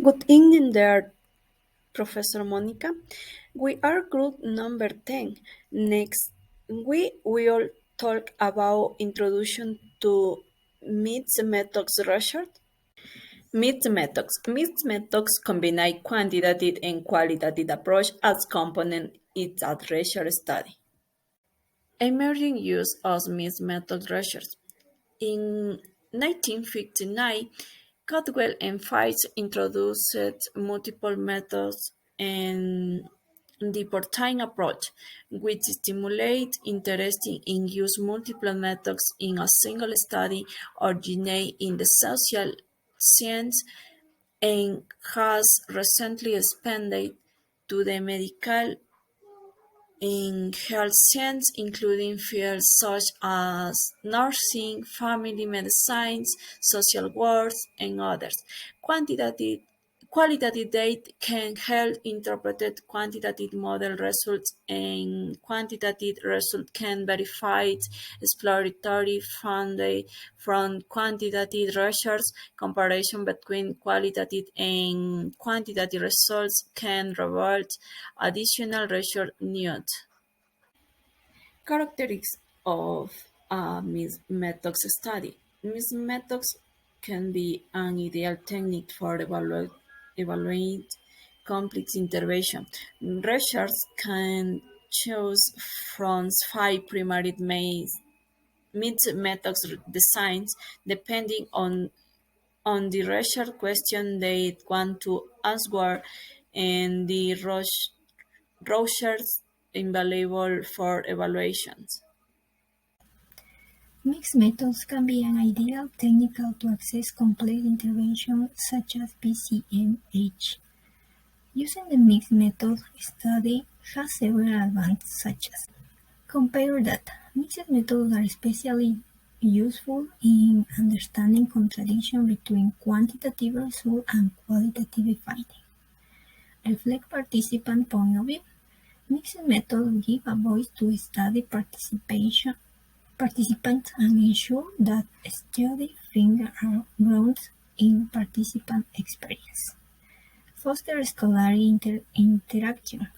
Good evening there, Professor Monica. We are group number 10. Next, we will talk about introduction to mixed methods research. Mixed methods combine quantitative and qualitative approach as component in a research study. Emerging use of mixed method research. In 1959, Caldwell and Fites introduced multiple methods and the Portine approach, which stimulates interest in use multiple methods in a single study, originate in the social science and has recently expanded to the medical in health science, including fields such as nursing, family medicine, social work, and others. Quantitative Qualitative data can help interpret quantitative model results, and quantitative results can verify exploratory findings from quantitative research. Comparison between qualitative and quantitative results can reveal additional research needs. Characteristics of a mixed methods study. Mixed methods can be an ideal technique for evaluating complex intervention. Researchers can choose from five primary mixed methods designs depending on the research question they want to answer and the research available for evaluations. Mixed methods can be an ideal technique to access complex interventions such as PCMH. Using the mixed method study has several advantages such as compare data. Mixed methods are especially useful in understanding contradiction between quantitative results and qualitative findings. Reflect participant point of view. Mixed methods give a voice to study participants and ensure that study findings are grounded in participant experience. Foster scholarly interaction.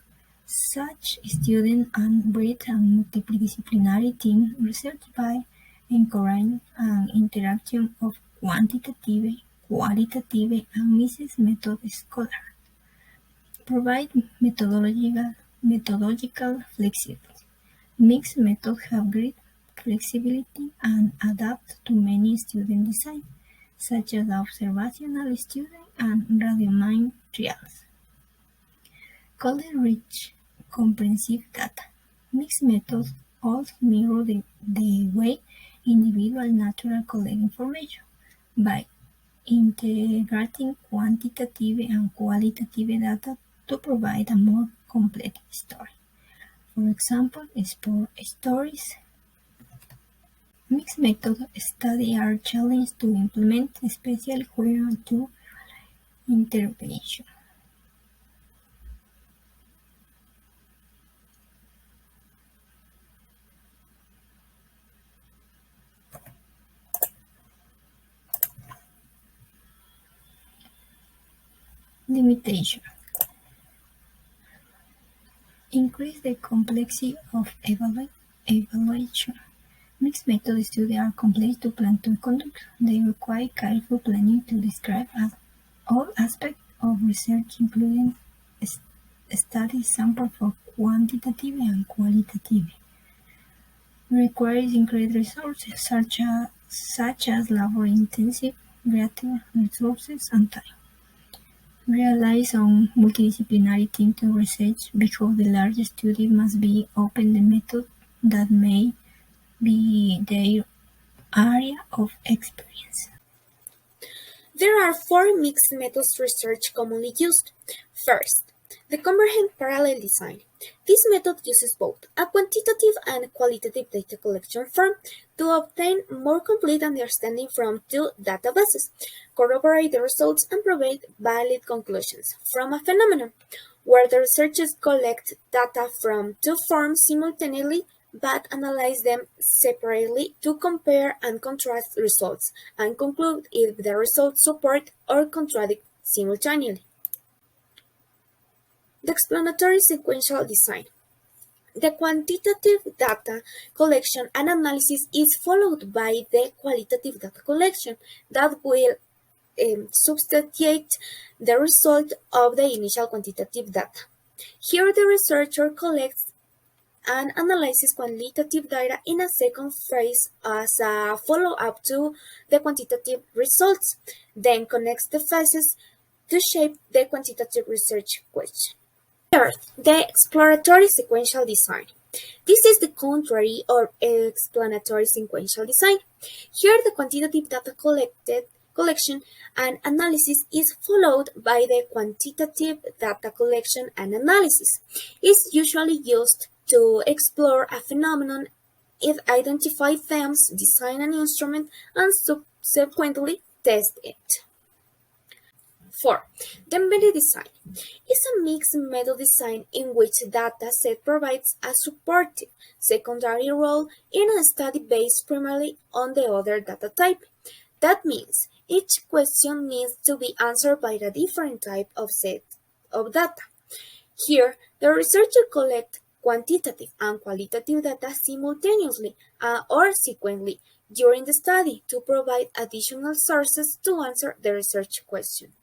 Such student and breed a multidisciplinary team research by encouraging an interaction of quantitative, qualitative, and mixed method scholars. Provide methodological flexibility. Mixed methods have great flexibility and adapt to many student designs, such as observational student and radiomind trials. Collect rich, comprehensive data. Mixed methods also mirror the way individual natural collect information by integrating quantitative and qualitative data to provide a more complete story. For example, sport stories. Mixed method studies are challenged to implement, especially where to intervention. Limitation. Increase the complexity of evaluation. Mixed method studies are complex to plan to conduct. They require careful planning to describe all aspects of research, including study samples for quantitative and qualitative. Requires increased resources such as labor-intensive creative resources and time. Relies on multidisciplinary team to research because the large study must be open the method that may be their area of experience. There are four mixed methods research commonly used. First, the convergent parallel design. This method uses both a quantitative and qualitative data collection firm to obtain more complete understanding from two databases, corroborate the results, and provide valid conclusions from a phenomenon, where the researchers collect data from two forms simultaneously but analyze them separately to compare and contrast results and conclude if the results support or contradict simultaneously. The explanatory sequential design. The quantitative data collection and analysis is followed by the qualitative data collection that will substantiate the result of the initial quantitative data. Here, the researcher collects and analyzes qualitative data in a second phase as a follow-up to the quantitative results, then connects the phases to shape the quantitative research question. Third, the exploratory sequential design. This is the contrary of explanatory sequential design. Here, the quantitative data collection and analysis is followed by the quantitative data collection and analysis. It is usually used to explore a phenomenon, identify themes, design an instrument, and subsequently test it. 4. The embedded design is a mixed method design in which data set provides a supportive secondary role in a study based primarily on the other data type. That means each question needs to be answered by a different type of set of data. Here, the researcher collects quantitative and qualitative data simultaneously or sequentially during the study to provide additional sources to answer the research question.